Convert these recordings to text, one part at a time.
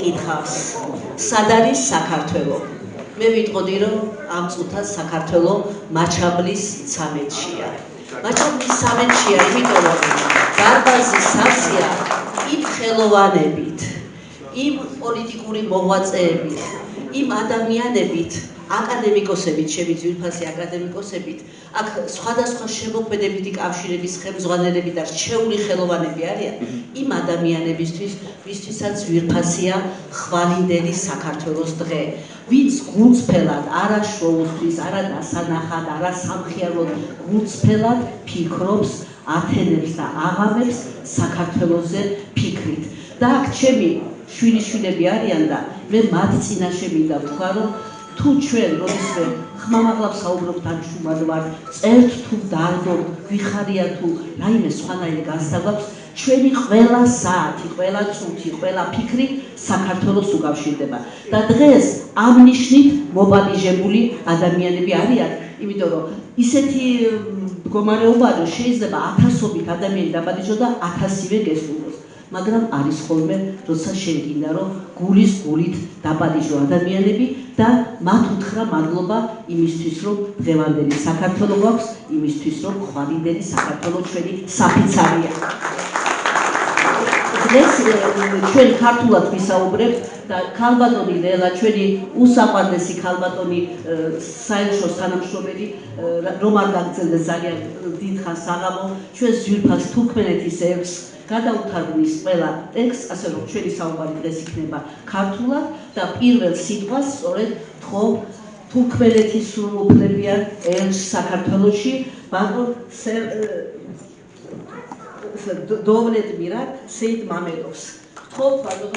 იკითხავს სად არის საქართველო? მე ვიტყოდი რომ ამ წუთას საქართველო მაჩაბლის სამეთშია. მაჩაბლის სამეთშია, იმიტომ რომ დარბაზის სავსეა იმ ხელოვანებით, იმ პოლიტიკური მოღვაწეებით, იმ ადამიანებით, აკადემიკოსებით, ჩემი ძვირფასი აკადემიკოსებით, აქ სხვადასხვა შემოქმედებითი კავშირების ხელმძღვანელები და რჩეული ხელოვანები არიან, იმ ადამიანებისთვის, ვისთვისაც ძვირფასია ხვალინდელი საქართველოს დღე. ვინც გულწრფელად, არა შოუსთვის, არა დასანახად, არა სამხიაროდ, გულწრფელად ფიქრობს, ათენებს და აღამებს საქართველოზე ფიქრით. და აქ ჩემი შვილიშვილები არიან და მე მათ წინაშე მინდა ვთქვა, რომ თუ ჩვენ როდესმე ხმამაღლავ საუბრობთ ან შუმად ვართ, წერთ თუ დარდობთ, გვიხარია თუ რაიმე სხვანაირი განცდა გვაქვს, ჩვენი ყველა საათი, ყველა წუთი, ყველა ფიქრი საქართველოს უკავშირდება. და დღეს ამ ნიშნით მობალიჟებული ადამიანები არიან, იმიტომ რომ ისეთი მდგომარეობაა, რომ შეიძლება ათასობით ადამიანი დაბალიჟო და 1000-ივე გესტუმროს. მაგრამ არის ხოლმე, როცა შენ გინდა, რომ გულის გულით დაბალიჟო ადამიანები და მათ უთხრა მადლობა იმისთვის, რომ დღევანდელი საქართველო გვაქვს, იმისთვის, რომ ხვალინდელი საქართველო ჩვენი საფიცარია. დღეს ჩვენ ქართულად ვისაუბრებთ და ქალბატონი ლელა, ჩვენი უსაყვარლესი ქალბატონი საელჩოს თანამშრომელი, რომ არ გაგრძელდეს ძალიან დიდხანს საღამო, ჩვენს ძვირფას თურქმენეთის ერგს გადაუთავნის ყველა ტექსტს, ასე რომ ჩვენი საუბარი დღეს იქნება ქართულად და პირველ სიტყვას სწორედ თქო თურქმენეთის სრულუფლებიან ერგს საქართველოში ბატონ დოვლეტ მირად სეიდ მამედოვს. თქო ბატონ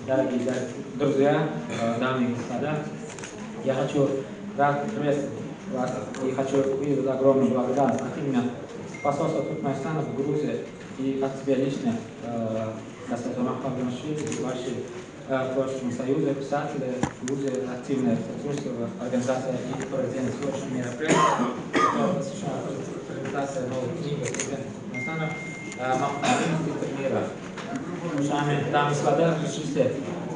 Дорогие друзья, дамы и господа, я хочу приветствовать вас и хочу выразить огромную благодарность от имени посольства Туркменистана в Грузии и от себя лично, господин Махмад Гамашвили, вашей творческому союзу, писатели, Грузия, активная сотрудничество, организация и проведение сегодняшнего мероприятия, посвящена презентации новой книги Туркменистана «Махмадинский мира». Уважаемые дамы и господа, разрешите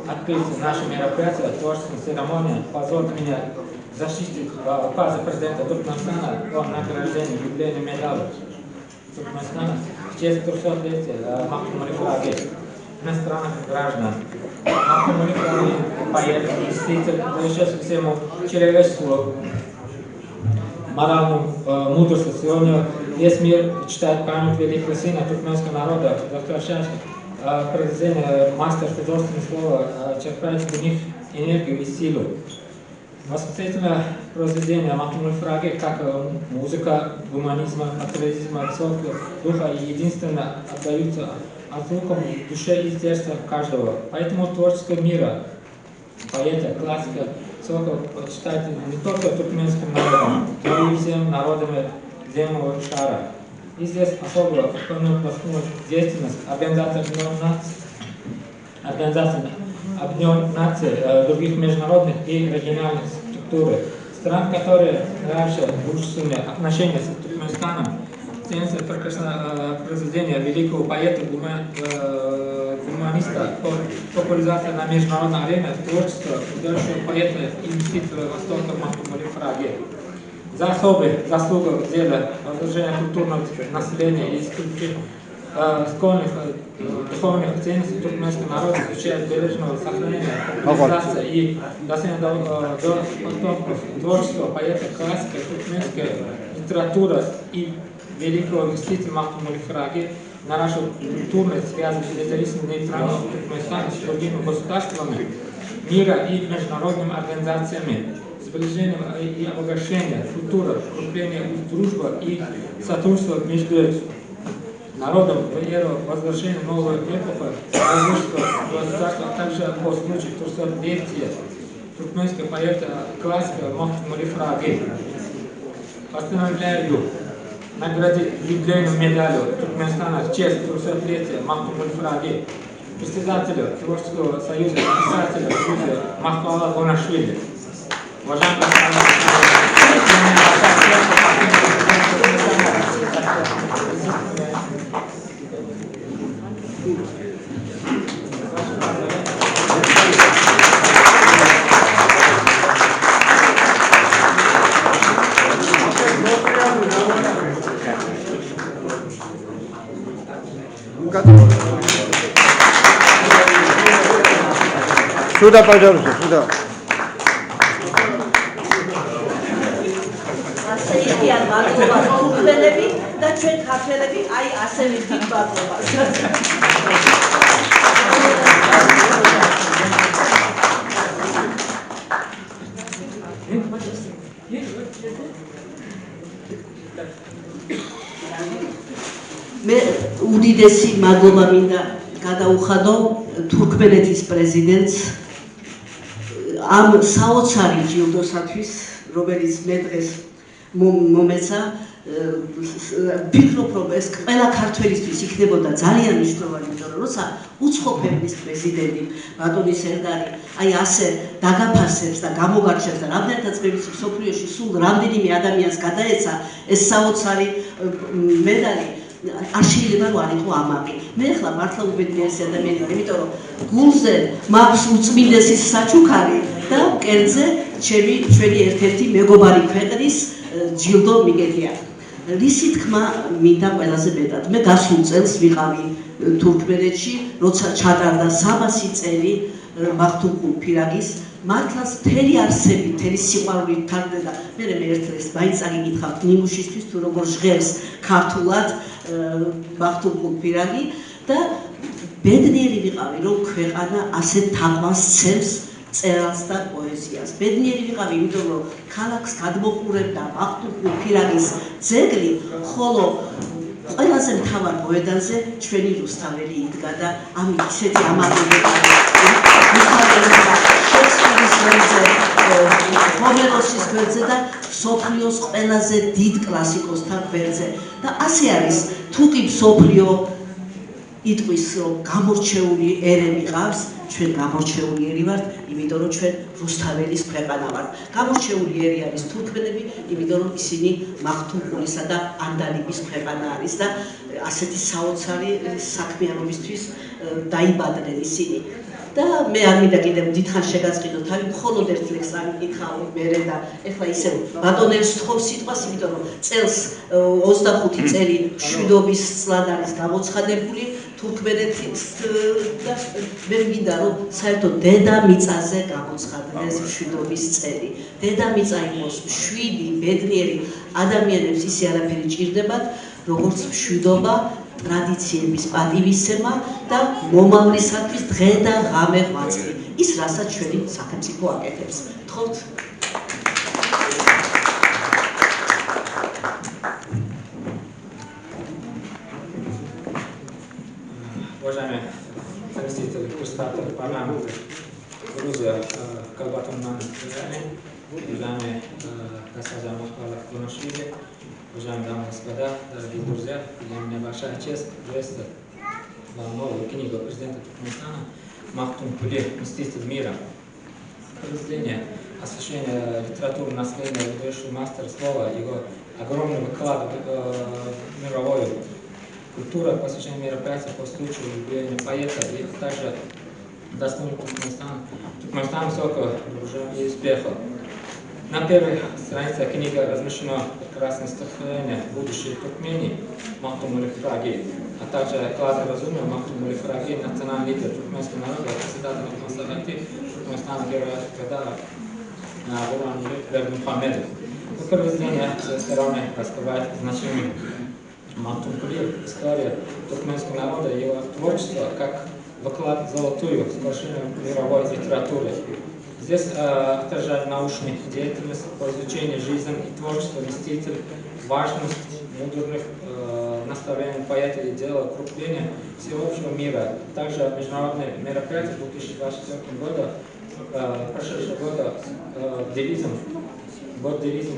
открыть наше мероприятие, творческая церемония. Позвольте мне защитить указы президента Туркменистана о награждении юбилейной медали Туркменистана в честь 300-летия Махмуд Фраги. Иностранных граждан. Махмуд Фраги, поэт, мыслитель, завещавший всему человечеству моральную мудрость. Сегодня весь мир читает память великого сына туркменского народа, возвращающего произведение мастер художественного слова, черпает в них энергию и силу. Восхитительное произведение Махмуд Фраги, как музыка, гуманизма, патриотизма, высокого духа и единственно отдаются озвуком душе и сердца каждого. Поэтому творческого мира, поэта, классика, высокого читает не только туркменским народом, но и всем народами земного шара. И здесь особо подчеркнуть деятельность Организации Объединенных Наций, других международных и региональных структур, стран, которые раньше дружественные отношения с Туркменистаном, ценится произведение великого поэта, гуманиста, популяризация на международной арене творчества художественного поэта и мыслителя Востока Махмуда Фраги. За особые заслуги в деле возвращения культурного населения и школьных духовных ценностей туркменского народа изучает бережного сохранения, популяризации и досягнения до потомков творчества, поэта, классика, туркменская литература и великого мыслителя Махмуда Фраги наращивают культурные связи с независимым нейтральным Туркменистаном с другими государствами мира и международными организациями. Сближение и обогащение, культура, укрепление дружбы и сотрудничество между народом в эру возвращения новой эпохи, различного государства, а также по случаю 300-летия туркменского поэта классика Махмуда Фраги. Постановляю наградить юбилейную медалью Туркменистана в честь 300-летия Махмуда Фраги, председателя Творческого союза писателя Грузии Махмала Гонашвили. Уважаемые Сюда, пожалуйста, сюда. ასე იგიან მადლობა თურქველები და ჩვენ ქართველები აი ასევე დიდ მადლობას. მე უდიდესი მადლობა მინდა გადაუხადო თურქმენეთის პრეზიდენტს ამ საოცარი ჯილდოსათვის, რომელიც მე დღეს მომეცა, ვფიქრობ, რომ ეს ყველა ქართველისთვის იქნებოდა ძალიან მნიშვნელოვანი, იმიტომ რომ როცა უცხო ქვეყნის პრეზიდენტი ბატონი სერდარი აი ასე დაგაფასებს და გამოგარჩევს და რამდენადაც მე ვიცი მსოფლიოში სულ რამდენიმე ადამიანს გადაეცა ეს საოცარი მედალი არ შეიძლება რომ არ იყო ამაყი. მე ახლა მართლა უბედნიერის ადამიანი ვარ, იმიტომ რომ გულზე მაქვს უწმინდესის საჩუქარი და მკერდზე ჩვენი ერთ-ერთი მეგობარი ქვეყნის ჯილდო მიგეთია. რისი თქმა მინდა ყველაზე მეტად. მე გასულ წელს ვიყავი თურქმენეთში, როცა ჩატარდა 300 წელი მახტუმ ფირაგის მართლაც მთელი არსები, მთელი სიყვარული თარდება. მე ერთ-ერთ მაინც აგიკითხავთ ნიმუშისთვის თუ როგორ ჟღერს ქართულად მახტუმ ფირაგი და ბედნიერი ვიყავი, რომ ქვეყანა ასე თაყვანს ცემს წერალს და პოეზიას. ბედნიერი ვიყავი, იმიტომ რომ ქალაქს გადმოყურებდა მახტუმ ფირაგის ძეგლი, ხოლო ყველაზე მთავარ მოედანზე ჩვენი რუსთაველი იდგა და ამით ისეთი ამაღლება შექსპირის გვერდზე, ჰომეროსის გვერდზე და მსოფლიოს ყველაზე დიდ კლასიკოსთან გვერდზე. და ასე არის, თუ კი მსოფლიო იტყვის, რომ გამორჩეული ერები ყავს, ჩვენ გამორჩეული ერი ვართ, იმიტომ რომ ჩვენ რუსთაველის ქვეყანა ვართ. გამორჩეული ერი არის თურქმენები, იმიტომ რომ ისინი მახტუმყულისა და ანდალიბის ქვეყანა არის და ასეთი საოცარი საქმიანობისთვის დაიბადნენ ისინი. და მე არ მინდა კიდევ დიდხან შეგაწყიდო თავი, მხოლოდ ერთ ლექსს ამიკითხავ მერე და ეხლა ისევ ბატონებს ვთხოვ სიტყვას, იმიტომ რომ წელს 25 წელი მშვიდობის წლად არის გამოცხადებული თურქმენეთის და მე მინდა რომ საერთოდ დედამიწაზე გამოცხადდეს მშვიდობის წელი. დედამიწა იყოს მშვიდი, ბედნიერი, ადამიანებს ისე არაფერი ჭირდებათ, როგორც მშვიდობა, ტრადიციების პატივისცემა და მომავლისათვის დღე და ღამე ღვაწლი. ის რასაც ჩვენი სახელმწიფო აკეთებს. გთხოვთ. Уважаемые заместители председателя парламента Грузия Калбатон Мандельяне, уважаемые госпожа Махмала Кунашвили, уважаемые дамы и господа, дорогие друзья, для меня большая честь приветствовать вам новую книгу президента Туркменистана «Махтумқули. Мститель мира». Произведение освещения литературы наследия, выдающего мастера слова, его огромный вклад в мировую культуру, посвящение мероприятия по случаю юбилейного поэта и также достойный Туркменистан высокого и успеха. На первой странице книги размещено прекрасное стихотворение «Будущее Туркмении» Махтум Фираги, а также класс разумия Махтум Фираги, национальный лидер туркменского народа, председатель Консервативы Туркменистана, героя Кадара Бердмухамедов. Это произведение с одной стороны раскрывает значение Махтумқули, история туркменского народа и его творчество как вклад в золотую сплошную мировой литературы. Здесь отражает научную деятельность по изучению жизни и творчества мстителей, важность мудрых наставлений поэта и дела укрепления всеобщего мира. Также международные мероприятия 2024 года, прошедшего года девизом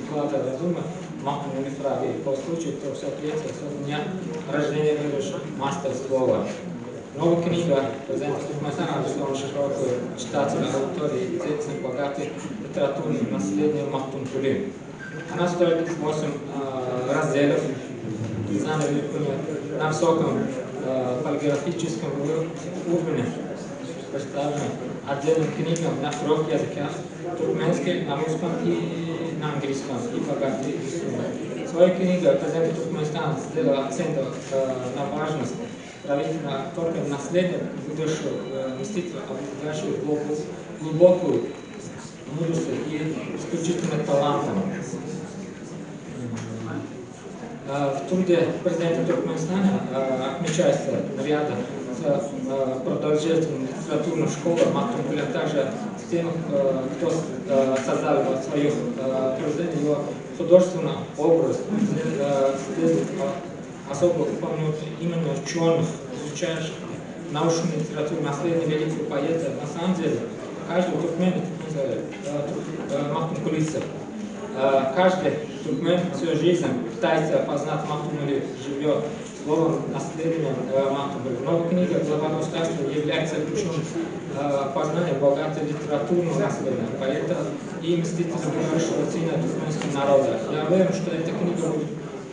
вклада разума Махтум Фираги по случаю 300-летия со дня рождения верующего мастера слова. Новая книга президента Туркменистана объясняла широкую читательную аудиторию и действительно богатый литературным наследием Махтумқули. Она стоит 8 разделов, на высоком полиграфическом уровне, представлены отдельным книгам на 3 языках: туркменский, на русском и на английском, и богатый инструмент. Своя книга президент Туркменистана сделал акцент на важность правительного только наследия будущего мстителя, обладающего глобус глубокую мудрость и исключительно талантом. В труде президента Туркменистана отмечается ряд продолжительных литературных школ, Махтумгуля, также с тем, кто создал свое произведение, его художественный образ следует особо упомянуть именно ученых, изучающих научную литературу, наследие великого поэта. На самом деле, каждый туркмен Махтумгулица. Каждый туркмен всю жизнь пытается познать Махтумгулю, живет словом наследием Махтумгулю. Но книга «Глава государства» является ключом познания богатой литературного наследия поэта и мстителя будущего сына туркменского народа. Я уверен, что эта книга будет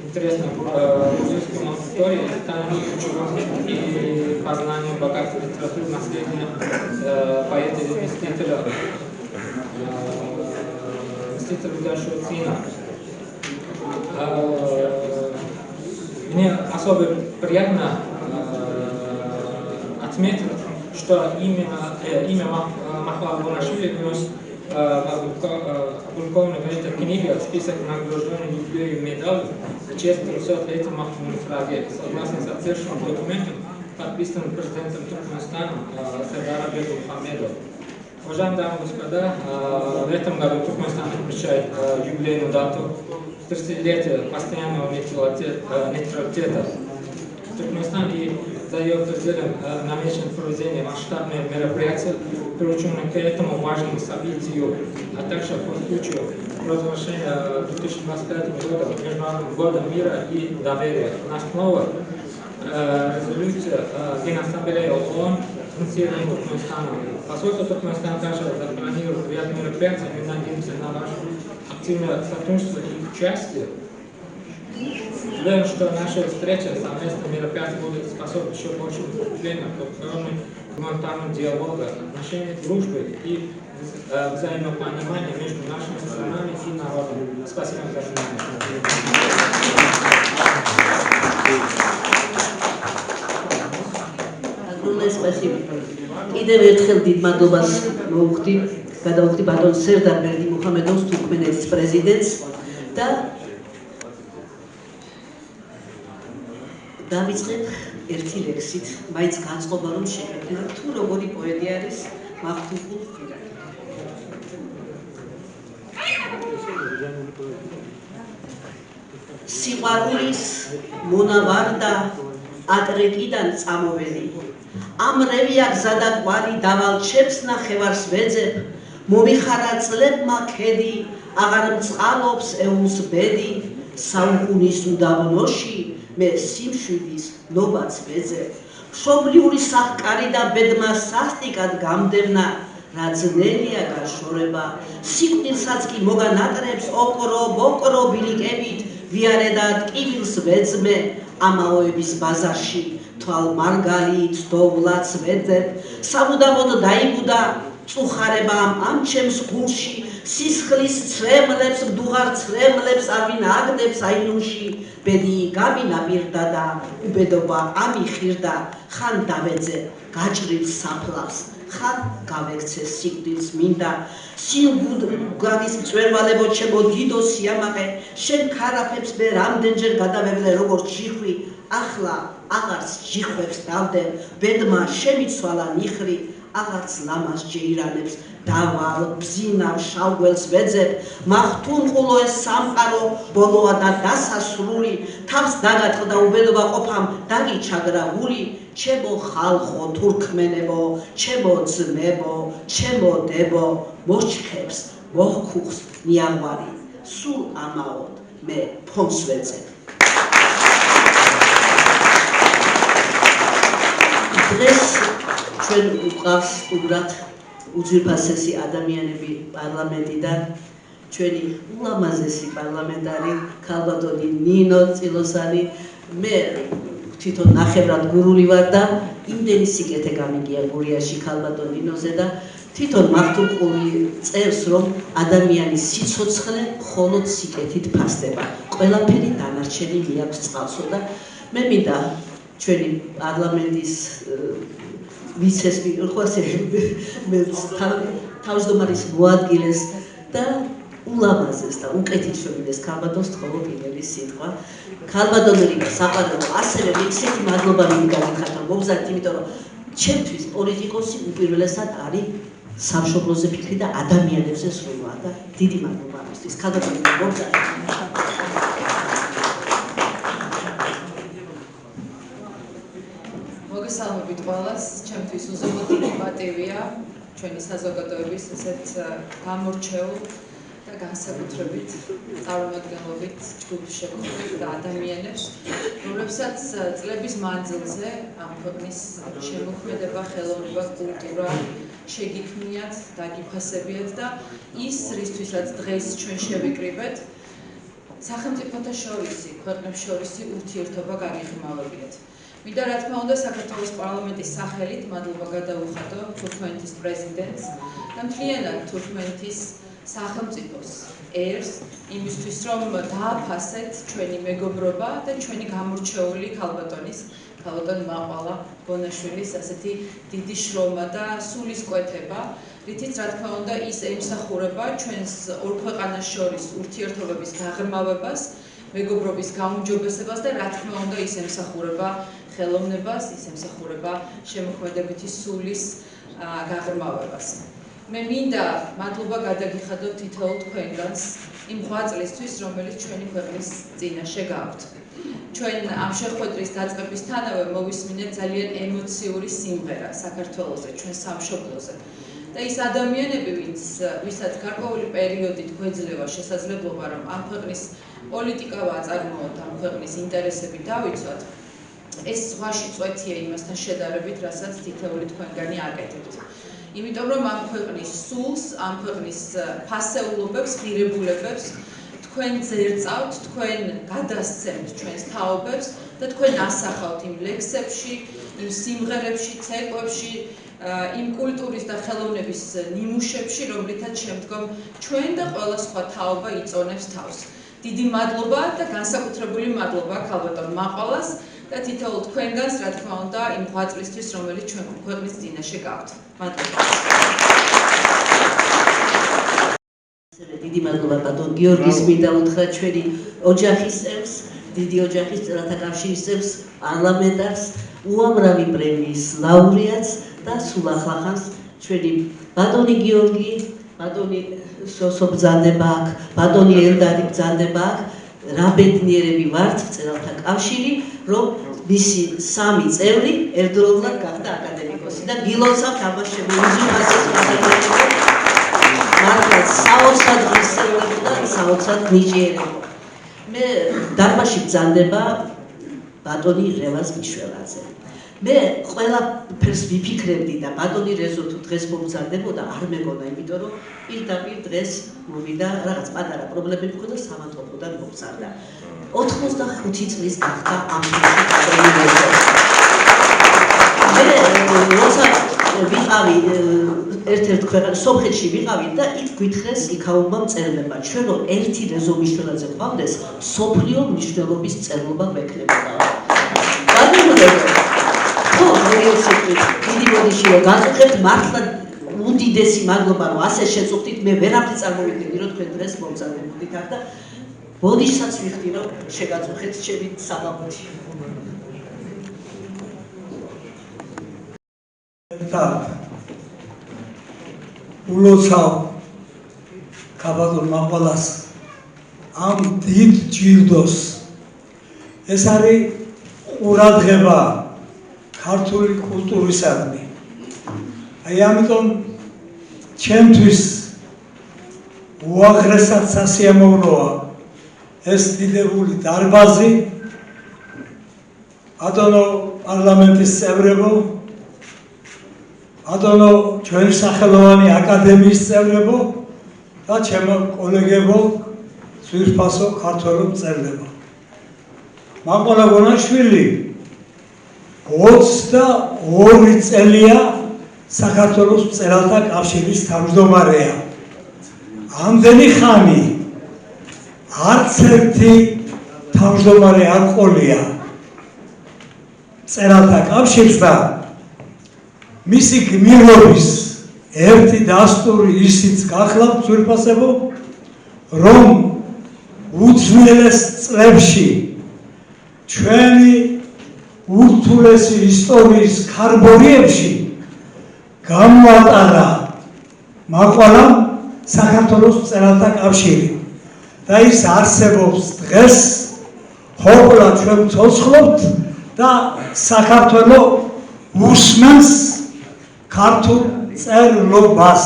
интересна грузинскому аудитории и станет ключевым и познанием богатой литературы наследия поэта и мстителя будущего сына. Мне особо приятно отметить, что имя Махла Абунашвили носит опубликованный в этой книге список награжденных юбилеев медалей в честь 300-летия Махмуду Фраге, согласно с отцепшим документом, подписанным президентом Туркменистана Сардаром Бердымухамедовым. Уважаемые дамы и господа, в этом году Туркменистан отмечает юбилейную дату 30-летия постоянного нейтралитета. Туркменистан и за ее пределами намечено проведение масштабных мероприятий, приуроченных к этому важному событию, а также по случаю провозглашения 2025 года Международным годом мира и доверия. Наша новая резолюция Генассамблеи ООН инициирована Туркменистаном. Поскольку Туркменистан также запланирует ряд мероприятий, мы надеемся на ваше активное сотрудничество и участие. Уверен, что наша встреча, совместные мероприятия будут способствовать еще большему укреплению гуманитарного диалога, отношений дружбы и взаимопонимания между нашими странами и народом. Спасибо за внимание. Огромное спасибо. Კიდევ ერთხელ დიდ მადლობას გადავხდი ბატონ სერდარ ბერდიმუხამედოვს, თურქმენეთის პრეზიდენტს და დავიწყებ ერთი ლექსით, მაინც განწყობა რომ შეგეძლოთ თუ როგორი პოეტი არის მახტუმგულ ფირაგი. სიყვარულის მონავარდა ატრეკიდან წამოვედი. ამრევია გზა და კვარი დავალჩებს ნახევარს ვეძებ, მომიხარა წლებმა ქედი, აღარ მწყალობს ეულს ბედი, საუკუნის უდაბნოში მე სიმშვიდის ნობაც ვეძებ. მშობლიური სახკარი და ბედმა სასტიკად გამდევნა, რა ძნელია გაშორება, სიკვდილსაც კი მოგანატრებს ოქრო-ბოკრო ბილიკებით, ვიარე და ტკივილს ვეძმე, ამაოების ბაზარში თვალ მარგალით დოვლაც ვეძებ, სამუდამოდ დაიბუდა წუხარება ამ ჩემს გულში, სისხლის ცრემლებს, მდუღარ ცრემლებს ავინ აგდებს აინუში, ბედი გამინაპირდა და უბედობა ამიხირდა, ხან დავეძე გაჭრილ საფლავს, ხან გავექცე სიკვდილს მინდა, სინგუდის მწვერვალებო ჩემო დიდო სიამაყე, შენ ქარაფებს მე რამდენჯერ გადავევლე როგორც ჯიხვი, ახლა აღარც ჯიხვებს დავდებ, ბედმა შემიცვალა ნიხრი, აღარც ლამას ჯეირანებს დავალ ბზინავ შავგველს ვეძებ, მახტუმყულო ეს სამყარო ბოლოა და დასასრული, თავს დაგატყდა უბედობა ყოფამ დაგიჩაგრა გული, ჩემო ხალხო თურქმენებო, ჩემო ძმებო, ჩემო დებო, მოჩქებს მოჰქუხს ნიაღვარი, სულ ამაოდ მე ფონს ვეძებ. დღეს ჩვენ უყავს უბრალოდ უძვირფასესი ადამიანები პარლამენტიდან, ჩვენი ულამაზესი პარლამენტარი ქალბატონი ნინო წილოსანი, მე თვითონ ნახევრად გურული ვარ და იმდენი სიკეთე გამიგია გურიაში ქალბატონ ნინოზე და თვითონ მახტუმყული წერს, რომ ადამიანის სიცოცხლე მხოლოდ სიკეთით ფასდება, ყველაფერი დანარჩენი მიაქვს წყალსო და მე მინდა ჩვენი პარლამენტის ვიცეს თავმჯდომარის მოადგილეს და ულამაზეს და უკეთილშობილეს ქალბატონს თხოვო პირველი სიტყვა. ქალბატონი საყვარელო, ასევე მიხსით მადლობა მინდა გაგიხადოთ, რომ მოგზაურთ, იმიტომ რომ ჩემთვის პოლიტიკოსი უპირველესად არის სამშობლოზე ფიქრი და ადამიანებზე სრულა და დიდი მადლობა ამისთვის. ქალბატონი მოგზაურთ. მოგესალმებით ყველას, ჩემთვის უზომოდ დიდი პატივია ჩვენი საზოგადოების ესეთ გამორჩეულ და განსაკუთრებით წარმომადგენლობით ჯგუფს შეგხვდებით და ადამიანებს, რომლებსაც წლების მანძილზე ამ ქვეყნის შემოქმედება, ხელოვნება, კულტურა შეგიქმნიათ, დაგიფასებიათ და ის, რისთვისაც დღეს ჩვენ შევიკრიბეთ, სახელმწიფოთა შორისი, ქვეყნებს შორისი ურთიერთობა გაგიხმავებიათ. მინდა რა თქმა უნდა საქართველოს პარლამენტის სახელით მადლობა გადავუხადო თურქმენეთის პრეზიდენტს და მთლიანად თურქმენეთის სახელმწიფოს ერს იმისთვის რომ დააფასეთ ჩვენი მეგობრობა და ჩვენი გამორჩეული ქალბატონ მაყვალა ბონაშვილის ასეთი დიდი შრომა და სულისკვეთება, რითიც რა თქმა უნდა ის ემსახურება ჩვენს ორ ქვეყანას შორის ურთიერთობების გაღრმავებას, მეგობრობის გაუმჯობესებას და რა თქმა უნდა ის ემსახურება ხელოვნებას, ის ემსახურება შემოქმედებითი სულის გაღრმავებას. მე მინდა მადლობა გადაგიხადოთ თითოეულ თქვენგანს იმ ღვაწლისთვის, რომელიც ჩვენი ქვეყნის წინაშე გაქვთ. ჩვენ ამ შეხვედრის დაწყებისთანავე მოვისმინეთ ძალიან ემოციური სიმღერა საქართველოზე, ჩვენ სამშობლოზე. და ის ადამიანები, ვისაც გარკვეული პერიოდით გვეძლევა შესაძლებლობა, რომ ამ ქვეყნის პოლიტიკა ვაწარმოოთ, ამ ქვეყნის ინტერესები დავიცვათ, ეს ზღვაში წვეთია იმასთან შედარებით, რასაც თითოეული თქვენგანი აკეთებთ. იმიტომ რომ ამ ქვეყნის სულს, ამ ქვეყნის ფასეულობებს, ღირებულებებს თქვენ ძერწავთ, თქვენ გადასცემთ ჩვენს თაობებს და თქვენ ასახავთ იმ ლექსებში, იმ სიმღერებში, ცეკვებში, იმ კულტურის და ხელოვნების ნიმუშებში, რომლითაც შემდგომ ჩვენ და ყველა სხვა თაობა იწონებს თავს. დიდი მადლობა და განსაკუთრებული მადლობა ქალბატონ მაყვალას და თითოეულ თქვენგანს, რა თქმა უნდა, იმ ღვაწლისთვის, რომელიც ჩვენ ქვეყნის წინაშე გაქვთ. მადლობა. დიდი მადლობა ბატონ გიორგის მინდა უთხრა ჩვენი ოჯახის წევრს, დიდი ოჯახის წევრთა კავშირის წევრს, პარლამენტარს, უამრავი პრემიის ლაურეატს და სულ ახლახანს ჩვენი ბატონი გიორგი, ბატონი სოსო ბრძანდება აქ, ბატონი ელდარი ბრძანდება აქ, რა ბედნიერები ვართ მწერალთა კავშირი, რომ მისი სამი წევრი ერთდროულად გახდა აკადემიკოსი და გილოცავთ ამას შემოიზრდას მართლაც საოცრად ღირსეული და საოცრად ნიჭიერება. მე დარბაზში ბრძანდება ბატონი რევაზ მიშველაძე. მე ყველაფერს ვიფიქრებდი და ბატონი რეზო თუ დღეს მომბრძანდებოდა არ მეგონა, იმიტომ რომ პირდაპირ დღეს მოვიდა რაღაც პატარა პრობლემები მქონდა სამათლობოდან მომბრძანდა. 85 წლის გახდა ამ ბატონი რეზო. მე როცა ვიყავი ერთ-ერთ ქვეყანაში სომხეთში ვიყავი და იქ გვითხრეს იქაურმა მწერლებმა, ჩვენ რომ ერთი რეზო მიშველაძე გვყავდეს, სოფლიო მნიშვნელობის მწერლობა გვექნებოდა. ხო, დიდი ბოდიში რომ გაწუხებთ, მართლა უდიდესი მადლობა რომ ასე შეწუხდით, მე ვერაფრით წარმოვიდგენდი რომ თქვენ დღეს მომბრძანებოდით აქ და ბოდიშსაც ვიხდი რომ შეგაწუხეთ ჩემი საბაბოთი. ულოცავ ქალბატონ მაყვალას ამ დიდ ჯილდოს. ეს არის ყურადღება ქართული კულტურისადმი. აი ამიტომ ჩემთვის უაღრესად სასიამოვნოა ეს დიდებული დარბაზი, ბატონო პარლამენტის წევრებო, ბატონო ჩვენი სახელოვანი აკადემიის წევრებო და ჩემო კოლეგებო, ძვირფასო ქართველო მწერლებო. მაყვალა ბონაშვილი 22 წელია საქართველოს მწერალთა კავშირის თავმჯდომარეა. ამდენი ხანი არც ერთი თავმჯდომარე არ ყოლია მწერალთა კავშირს და მისი გმირობის ერთი დასტური ისიც გახლავთ ძვირფასებო, რომ უძველეს წლებში ჩვენი ურთულესი ისტორიის ქარბორიებში გამოატარა მაყვალამ საქართველოს მწერალთა კავშირი და ის არსებობს დღეს, ხოხლა ჩვენ ვცოცხლობთ და საქართველო უსმენს ქართულ წერლობას.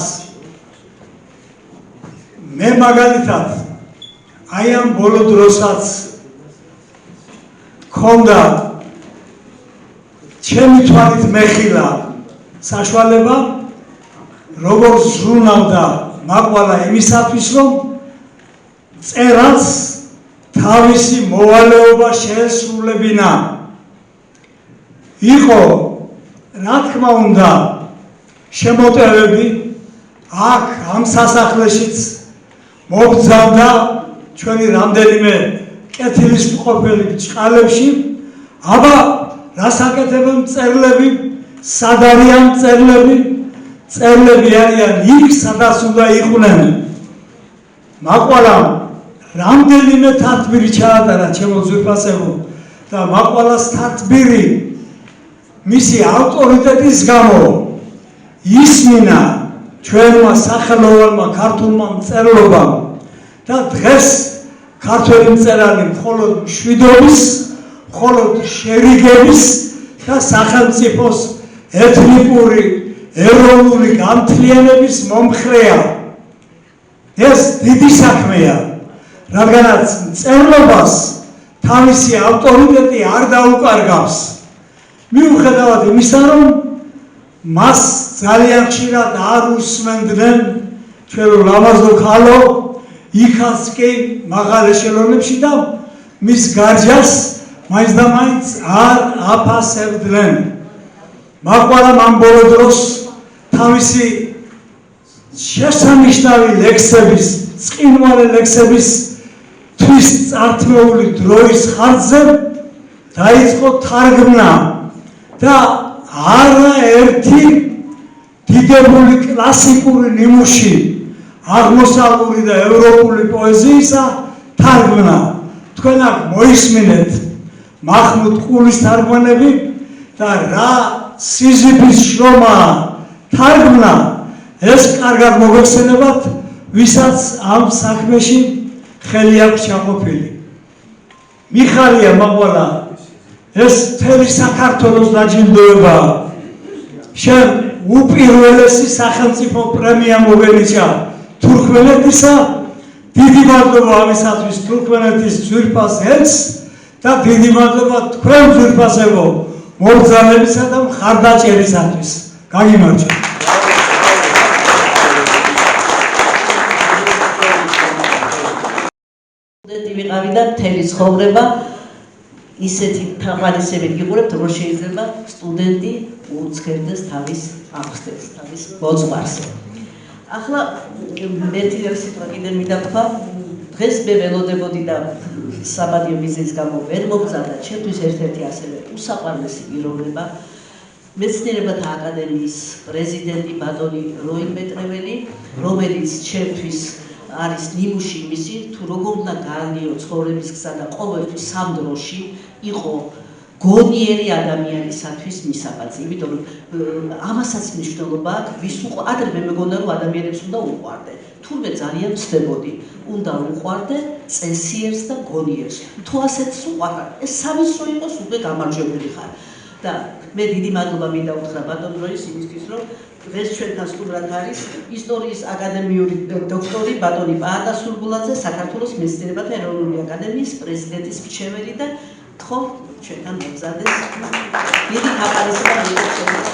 მე მაგალითად აი ამ ბოლო დროსაც ქონდა ჩემი თვალით მეხილა საშუალება, როგორც ზრუნავდა მაყვალა იმისათვის, რომ წერას თავისი მოვალეობა შეესრულებინა. იყო, რა თქმა უნდა, შემოტევები, აქ ამ სასახლეშიც მოგზავნა ჩვენი რამდენიმე კეთილისმყოფელი ბრჭყალებში, აბა რას აკეთებენ მწერლები, სად არიან მწერლები? მწერლები არიან იქ, სადაც უნდა იყვნენ. მაყვალამ რამდენიმე თათბირი ჩაატარა ჩემო ძვირფასებო და მაყვალას თათბირი მისი ავტორიტეტის გამო ისმინა ჩვენმა სახელოვანმა ქართულმა მწერლობამ და დღეს ქართველი მწერალი მხოლოდ მშვიდობის, მხოლოდ შერიგების და სახელმწიფოს ეთნიკური, ეროვნული განთლიანების მომხრეა. ეს დიდი საქმეა, რადგანაც მწერლობას თავისი ავტორიტეტი არ დაუკარგავს. მიუხედავად იმისა, რომ მას ძალიან ხშირად არ უსმენდნენ ჩვენ ლამაზო ქალო, იქაც კი მაღალ ეშელონებში და მის გარჯას მაინც და მაინც არ აფასებდნენ. მაყვალამ ამ ბოლო დროს თავისი შესანიშნავი ლექსების, წყინვალე ლექსების თვის წართმეული დროის ხარჯზე დაიწყო თარგმნა და არაერთი დიდებული კლასიკური ნიმუში აღმოსავლური და ევროპული პოეზიისა თარგმნა. თქვენ აქ მოისმინეთ მახმუდ ყულის თარგმანები და რა სიზიფის შრომაა თარგმნა, ეს კარგად მოგეხსენებათ, ვისაც ამ საქმეში ხელი აქვს ჩაყოფილი. მიხარია მაყვალა, ეს მთელი საქართველოს დაჯილდოებაა. შენ უპირველესი სახელმწიფო პრემია მოგენიჭა თურქმენეთისა, დიდი მადლობა ამისათვის თურქმენეთის ძვირფას ელჩს და დიდი მადლობა თქვენ ძვირფასებო მობრძანებისა და მხარდაჭერისათვის. გაგიმარჯვეთ. სტუდენტი ვიყავი და მთელი ცხოვრება ისეთი თამარისებით გიყურებთ, რომ შეიძლება სტუდენტი უცქერდეს თავის აღსტევს, თავის მოძღვარს. ახლა ერთი სიტყვა კიდე მინდა თქვა, დღეს მე ველოდებოდი და საბადიო მიზეზის გამო ვერ მოგზავნა ჩემთვის ერთ-ერთი ასევე უსაყვარლესი პიროვნება, მეცნიერებათა აკადემიის პრეზიდენტი ბატონი როინ მეტრეველი, რომელიც ჩემთვის არის ნიმუში იმისი, თუ როგორ უნდა გაანგიო ცხოვრების გზა და ყოველთვის სამ დროში იყო გონიერი ადამიანისათვის მისაბაძი. იმიტომ რომ ამასაც მნიშვნელობა აქვს, ვის ადრე მე მეგონა რომ ადამიანებს უნდა უყვარდე. თურმე ძალიან ვცდებოდი, უნდა უყვარდე წესიერს და გონიერს. თუ ასეთს უყვარდ, ეს სამის რო იყოს უკვე გამარჯვებული ხარ. და მე დიდი მადლობა მინდა უთხრა ბატონ როის იმისთვის, რომ დღეს ჩვენთან სტუმრად არის ისტორიის აკადემიური დოქტორი ბატონი პაატა სურგულაძე, საქართველოს მეცნიერებათა ეროვნული აკადემიის პრეზიდენტის მრჩეველი და თხოვ ჩვენთან მოგზადეს. დიდი თაყარისება მოგცემთ.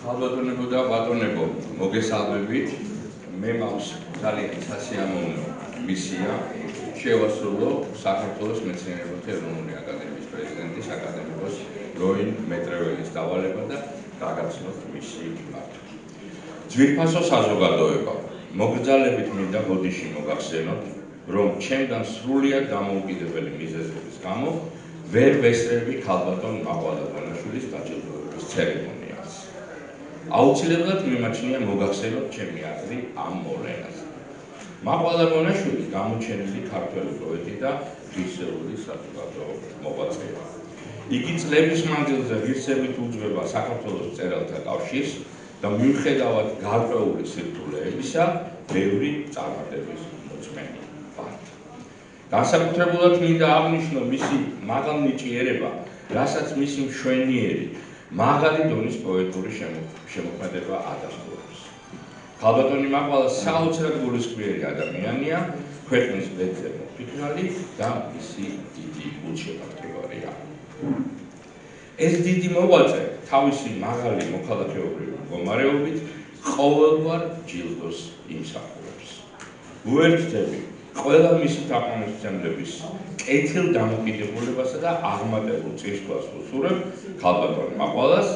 ხალბატონებო და ბატონებო, მოგესალმებით. მე მაქვს ძალიან სასიამოვნო მისია შევასრულო საქართველოს მეცნიერებათა ეროვნული აკადემიის პრეზიდენტის აკადემიკოს როინ მეტრეველის დავალება და გაგაცნოთ მისი მართვა. ძვირფასო საზოგადოება, მოგრძალებით მინდა ბოდიში მოგახსენოთ რომ ჩემთან სრულიად დამოუკიდებელი მიზეზების გამო ვერ ვესწრები ქალბატონ მაყვალა ბანაშვილის დაჯილდოების ცერემონიალს. აუცილებლად მიმაჩნია მოგახსენოთ ჩემი აზრი ამ მოვლენაზე. მაყვალა ბანაშვილი გამოჩენილი ქართველი პოეტი და ღირსეული საზოგადო მოღვაწეა. იგი წლების მანძილზე ღირსებით უძღვება საქართველოს მწერალთა კავშირს და მიუხედავად გარკვეული სირთულეებისა, ბევრი წარმატების მოწმენი ვართ. განსაკუთრებულად მინდა აღნიშნო მისი მაღალ ნიჭიერება, რასაც მისი მშვენიერი, მაღალი დონის პოეტური შემოქმედება ადასტურებს. ქალბატონი მაყვალა საოცრად გულისხმიერი ადამიანია, ქვეყნის ბედზე მოფიქრალი და მისი დიდი გულშემატკივარია. ეს დიდი მოღვაწე თავისი მაღალი მოქალაქეობრივი მდგომარეობით ყოველგვარ ჯილდოს იმსახურებს. ვუერთდები ყველა მისი თაყვანისმცემლების კეთილდამოკიდებულებასა და აღმატებულ წინსვლას ვუსურებ ქალბატონ მაყვალას,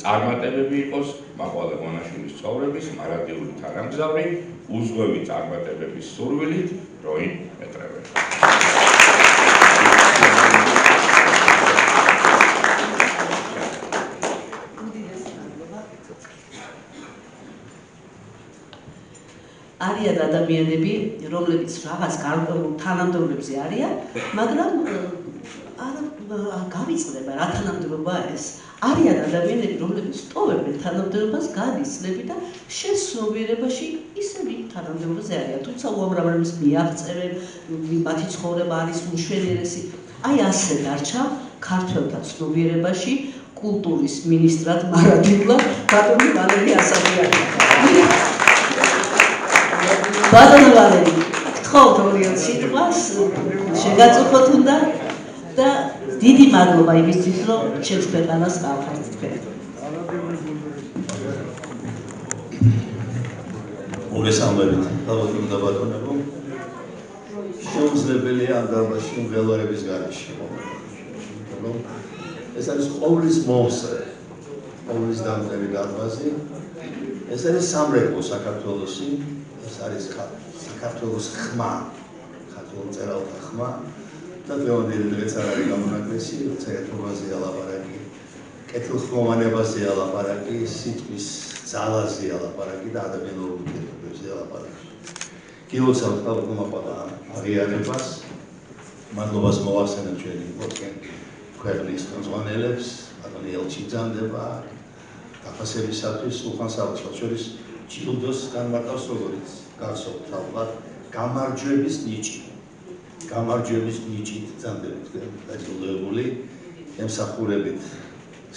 წარმატებები იყოს მაყვალა ბანაშვილის ცხოვრების მარადიული თანამგზავრი, უზღვევი წარმატებების სურვილით, როინ მეტრეველი. არიან ადამიანები, რომლებიც რაღაც გარკვეულ თანამდებობებზე არიან, მაგრამ არა გავიწყდება რა თანამდებობაა ეს. არიან ადამიანები, რომლებიც ტოვებენ თანამდებობას, განიცლები და შესრულებაში ისევ იქ თანამდებობაზე არიან. თუმცა უამრავ რამეს მიაღწევენ, მათი ცხოვრება არის უშველიერესი. აი ასე დარჩა ქართველთა ცნობიერებაში კულტურის მინისტრად მარადიულად ბატონი ვალერი ასატრიანი. ბატონო ვალერი, გთხოვთ ორიოთ სიტყვას, შეგაწუხოთ უნდა და დიდი მადლობა იმისთვის, რომ ჩემს ქვეყანას გავხართ თქვენ. მოგესალმებით, ალბათ და ბატონებო. შეუძლებელია ამ დარბაზში მღელვარების გარეშე. ეს არის ყოვლის მომსწრე, ყოვლის დამტერი დარბაზი. ეს არის სამრეკლო საქართველოსი, ეს არის საქართველოს ხმა, საქართველოს მწერალთა ხმა. და დღევანდელი დღეც არ არის გამონაკლისი, როცა ერთობაზეა ლაპარაკი, კეთილხმოვანებაზეა ლაპარაკი, სიტყვის ძალაზეა ლაპარაკი და ადამიანურ ურთიერთობებზეა ლაპარაკი. გილოცავთ ქალბატონ მაყვალა აღიარებას, მადლობას მოვახსენებ ჩვენი ქვეყნის ხელმძღვანელებს, ბატონი ელჩი ძანდება, დაფასებისათვის უხან საოცრად შორის ჯილდოს განმარტავს როგორიც გახსოვთ ალბათ გამარჯვების ნიჭი. გამარჯვების ნიჭით ძანდებით დაჯილდოებული, ემსახურებით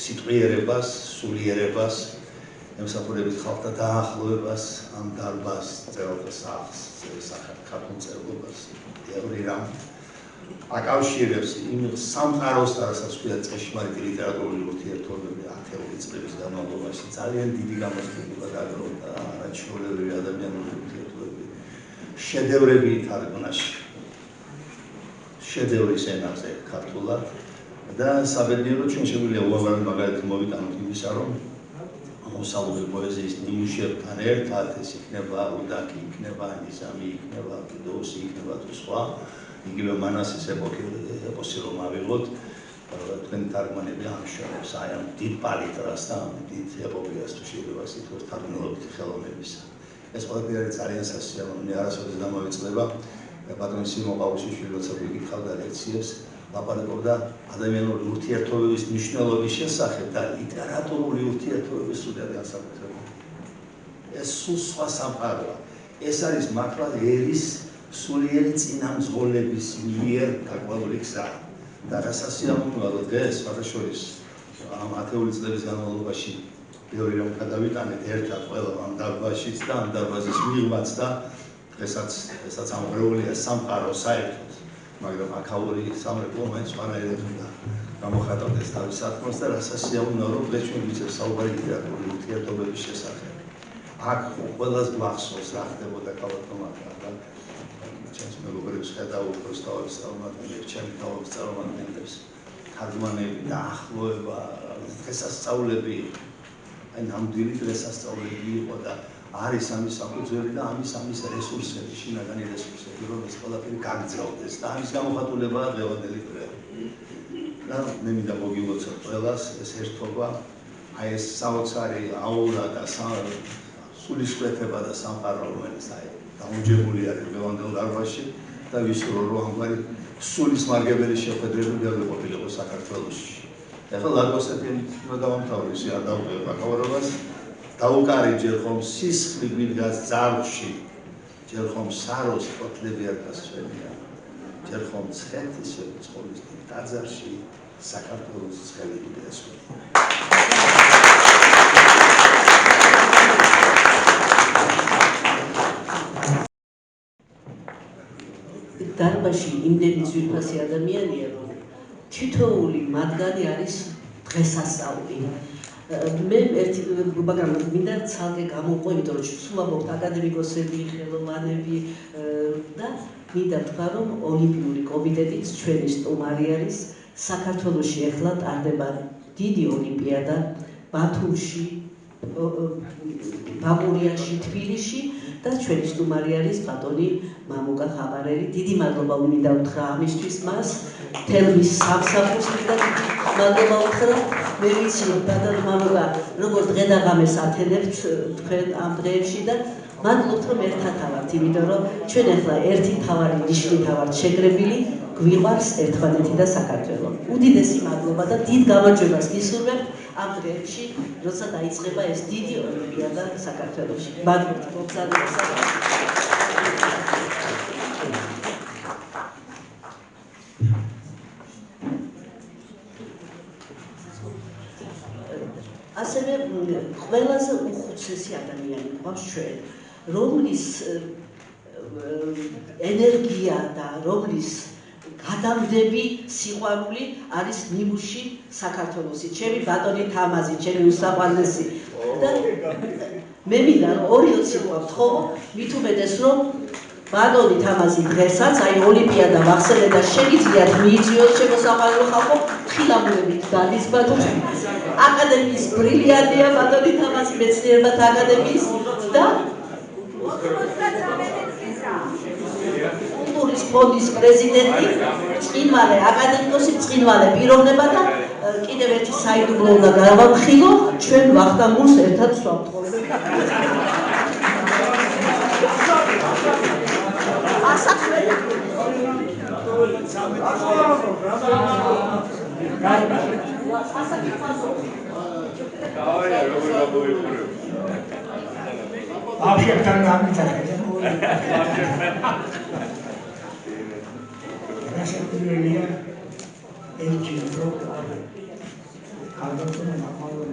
სიტყვიერებას, სულიერებას, ემსახურებით ხალხთა დაახლოებას ამ დარბაზს, მწერალთა სახლს, ქართულ მწერლობას, ბევრი რამ აკავშირებს იმ სამყაროს, რასაც ქვია ჭეშმარიტი ლიტერატურული ურთიერთობები 10 წლების განმავლობაში ძალიან დიდი გამოსხივება დაგროვდა არაჩვეულებრივი ადამიანური ურთიერთობები, შედევრები თარგმნაში. შედევრის ენაზე ქართულად და საბედნიეროდ ჩვენ შეგვიძლია უამრავი მაგალითი მოვიტანოთ იმისა, რომ მოსალოდნელი პოეზიის ნიმუშებთან ერთად ეს იქნება უდაკი, იქნება ნიზამი, იქნება ფიდოსი, იქნება თუ სხვა, იგივე მანასის ეპოსი რომ ავიღოთ, თქვენი თარგმანები ამშვენებს აი ამ დიდ პალიტრას და ამ დიდ ეპოპეას თუ შეიძლება სიტყვით თარგმნილობითი ხელოვნებისა. ეს ყველაფერი არის ძალიან სასიამოვნო, არასოდეს დამოვიწყდება. ბატონი სიმონ ყაუჩიშვილი როცა გიკითხავდა ლექციებს, ლაპარაკობდა ადამიანური ურთიერთობების მნიშვნელობის შესახებ და ლიტერატურული ურთიერთობების სრულად განსაკუთრებით. ეს სულ სხვა სამყაროა. ეს არის მართლა ერის სულიერი წინამძღოლების მიერ გაყვანილი გზა. და სასიამოვნოა, რომ დღეს ფათაშორის ამ 10 წლების განმავლობაში ბევრი რამ გადავიტანეთ ერთად ყველა ამ დარბაზშიც და ამ დარბაზის მიღმაც და ესაც ამღრეულია სამყარო საერთოდ, მაგრამ აქაური სამრეკლო მაინც ვანაირად უნდა გამოხატავდეს თავის საქმეს და სასიამოვნოა, რომ დღეს ჩვენ ვიცით საუბარი ლიტერატურული ურთიერთობების შესახებ. აქ ყველას გვახსოვს რა ხდებოდა ქალბატონ მაყვალა და ჩემს მეგობრებს ხედავ უფრო სწავლმადნებს, ჩემი თავის წარმომადგენლებს, თარგმანები, დაახლოება, დღესასწაულები, აი ნამდვილი დღესასწაულები იყო და არის ამის საფუძველი და ამის რესურსები, შინაგანი რესურსები, რომ ეს ყველაფერი გაგრძელდეს და ამის გამოხატულებაა დღევანდელი დღე. და მე მინდა მოგილოცოთ ყველას ეს ერთობა, აი ეს საოცარი აურა და სულისკვეთება და სამყარო, რომელიც აი დაუნჯებული არის დღევანდელ დარბაზში და ვისურვო რომ ამგვარი სულის მარგებელი შეხვედრები ვერ ყოფილიყო საქართველოში. ეხლა ლაგოსებიანი უნდა დავამთავრე, ისე არ დავუყევ მაკავარობას. დაუკარი ჯერ ხომ სისხლი გვიდგას ძარღვში, ჯერ ხომ საროს ფოთლები არ გასწვენია, ჯერ ხომ ცხეთის ცხოვრის ტაძარში საქართველოს ცხელი დასვენია. დარბაზში იმდენი ძვირფასი ადამიანია, რომ თითოეული მათგანი არის დღესასწაული. მე მაგრამ მინდა ცალკე გამოვყო, იმიტომ რომ სულ ამბობთ აკადემიკოსები, ხელოვანები და მინდა თქვა, რომ ოლიმპიური კომიტეტიც ჩვენი სტუმარი არის. საქართველოში ახლა ტარდება დიდი ოლიმპიადა ბათუმში, ბაბურიაში, თბილისში და ჩვენი სტუმარი არის ბატონი მამუკა ხაბარელი. დიდი მადლობა მინდა უთხრა ამისთვის მას. თელმის სამსახურისგან მადლობა უთხრა. მე ვიცი რომ ბატონი მამუკა როგორ დღე და ღამეს ათენებთ თქვენ ამ დღეებში და მადლობთ რომ ერთად ავართ, იმიტომ რომ ჩვენ ახლა ერთი თავარი ნიშნით ავართ შეკრებილი, გვიყვარს ერთმანეთი და საქართველო. უდიდესი მადლობა და დიდ გამარჯვებას გისურვებთ ამ დღეებში, როცა დაიწყება ეს დიდი ოლიმპიადა საქართველოში. მადლობთ მოგზაურობისას. ასევე ყველაზე უხუცესი ადამიანი გვაქვს ჩვენ, რომლის ენერგია და რომლის გადამდები სიყვარული არის ნიმუში საქართველოსი, ჩემი ბატონი თამაზი, ჩემი უსაყვარლესი და მე მინდა 2-20 ვთხოვ, მით უმეტეს რომ ბატონი თამაზი დღესაც აი ოლიმპიადა ვახსენე და შეგიძლიათ მიიწვიოთ შემოსაყვანო ხალხო, ხილამურებით გადის ბატონი აკადემიის ბრილიანტია ბატონი თამაზი მეცნიერებათა აკადემიის და კულტურის ფონდის პრეზიდენტი, წყინვალე აკადემიკოსი, წყინვალე პიროვნება და კიდევ ერთი საიდუმლო უნდა გავამხილო, ჩვენ ვახტანგურს ერთად ვსვამთხოვთ. Вообще-то нам не так. Наша культура, эти группы, когда мы находим,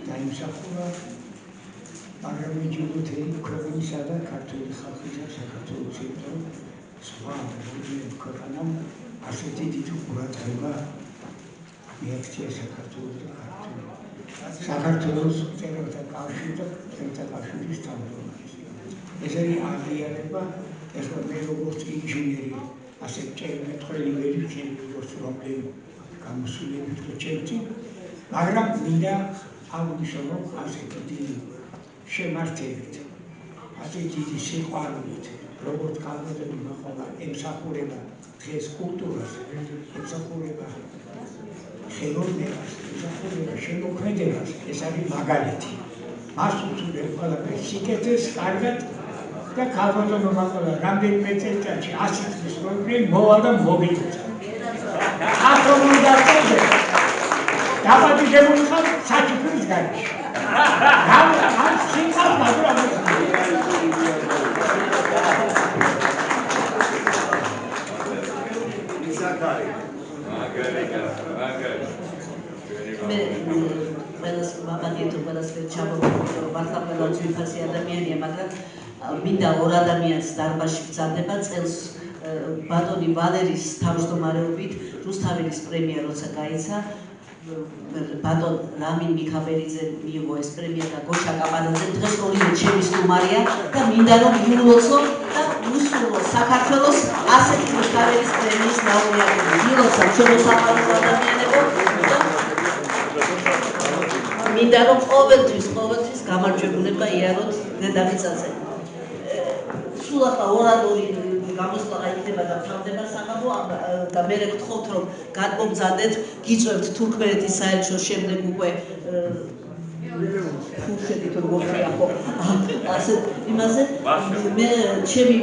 там шахура, парамедиуты, кровинисада, которые хотят шахату, центр, сван, люди, как нам, асетити куратова, реакция шахату, საქართველოს წერილთა კავშირი და წერილთა კავშირის თავმჯდომარე. ეს არის აღიარება, ეხლა მე როგორც ინჟინერი, ასე წერილმეტყველი ვერ ვიქნები, როგორც პრობლემა გამოსულებით ვჭერჭი, მაგრამ მინდა აღვნიშნო, რომ ასეთი დიდი შემართებით, ასეთი დიდი სიყვარულით, როგორც კალბატონი მოხდა, ემსახურება დღეს კულტურას, ემსახურება ხელოვნებას, ემსახურება შემოქმედებას, ეს არის მაგალითი. მას უთუებს ყველაფერს სიკეთეს, კარგად და კალბატონი მოხდა, რამდენიმე წელიწადში 100 წლის პროექტი მოვა და მოგიწევს. ახლა დაწესე. დაბადებული ხარ საჩუქრის გარშე. ამ სიკას მაგრამ მე ყველას მაბადიეთ ყველას ჩამოვიდა მართლა ყველა ძვირფასი ადამიანია, მაგრამ მინდა ორ ადამიანს დარბაზში ბრძანდება წელს ბატონი ვალერის თავმჯდომარეობით რუსთაველის პრემია როცა გაიცა, ბატონ რამინ მიქაბერიძე მიიღო ეს პრემია და გოჩა კაპანაძე დღეს ორივე ჩემი სტუმარია და მინდა რომ მიულოცო და უსურვო საქართველოს ასეთი რუსთაველის პრემიის ლაურეატები. მილოცა შემოსაყვანო ადამიანებო მინდა რომ ყოველთვის გამარჯვებულება იაროთ დედამიწაზე. სულ ახლა ორადორი გამოსვლა იქნება და თავდება საღამო და მე გთხოვთ რომ გადმოგზადეთ, გიწევთ თურქმენეთის საელჩოს შემდეგ უკვე ხუშეთით როგორ ხიახო ასე იმაზე მე ჩემი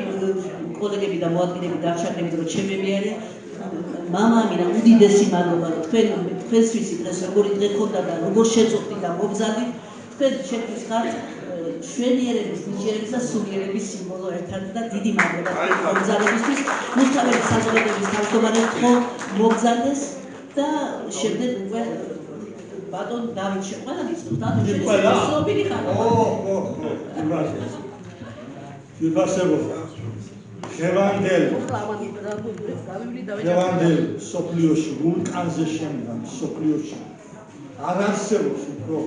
კოლეგები და მოადგილეები დარჩაგდებით რომ ჩემები არის მამა მინა უდიდესი მადლობა რომ თქვენთვის დღეს როგორი დღე ქონდა და როგორ შეწუხდით და მოგზადით თქვენ შეთვის ხართ შვენიერების, ნიჭიერების და სულიერების სიმბოლო ერთად და დიდი მადლობა მოგზადებისთვის მუსტაველის საზოგადოების თავმჯდომარედ ხო მოგზადეს და შემდეგ უკვე ბატონ დავით შეყვანაძის სოფილი ხარ. ვიფასებობა. შევანდელ სოფლიოში, ვულკანზე შემდგარ სოფლიოში არ არსებობს უფრო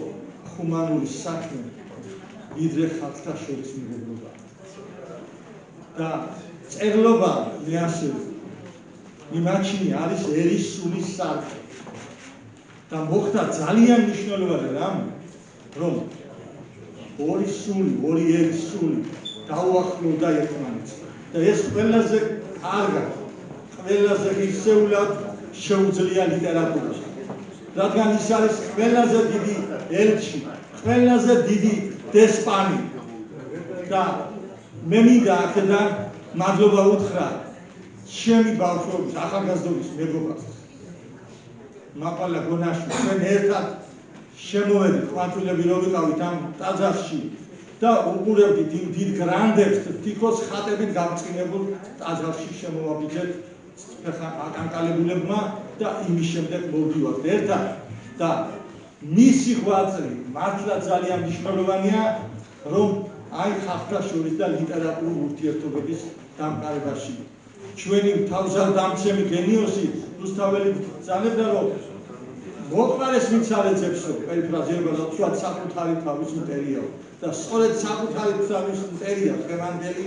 ჰუმანური საქმე ვიდრე ხალხთა შორის მეგობრობა. და წერლობა მე ასე იმაჩინი არის ერის სულის სარკე. და მოხდა ძალიან მნიშვნელოვანი რამ, რომ ორი სული, ორი ერის სული დაუახლოვდა ერთმანეთს. და ეს ყველაზე კარგად, ყველაზე ღირსეულად შეუძლია ლიტერატურაში. რადგან ის არის ყველაზე დიდი ელჩი, ყველაზე დიდი დესპანი. და მე მინდა აქედან მადლობა უთხრა ჩემი ბავშვობის, ახალგაზრდობის მეგობრებს. მაპალა გონაში ჩვენ ერთად შემოვედით ყვანტვილები რო ვიყავით ამ ტაძარში და უყურებდით იმ დიდ გრანდებს, თითქოს ხატებით გამწყინებულ ტაძარში შემოვაბიძეთ აკანკალებულებმა და იმის შემდეგ მოვდივართ ერთად და მისი ღვაწლი მართლა ძალიან მნიშვნელოვანია, რომ აი ხალხთა შორის და ლიტერატურულ ურთიერთობების დამყარებაში ჩვენი თავზარდამცემი გენიოსი რუსთაველი ძალებდა რომ მოყარეს ვინც არ ეძებსო პერიფრაზირება და თქვა საკუთარი თავის მტერიაო და სწორედ საკუთარი თავის მტერია დღევანდელი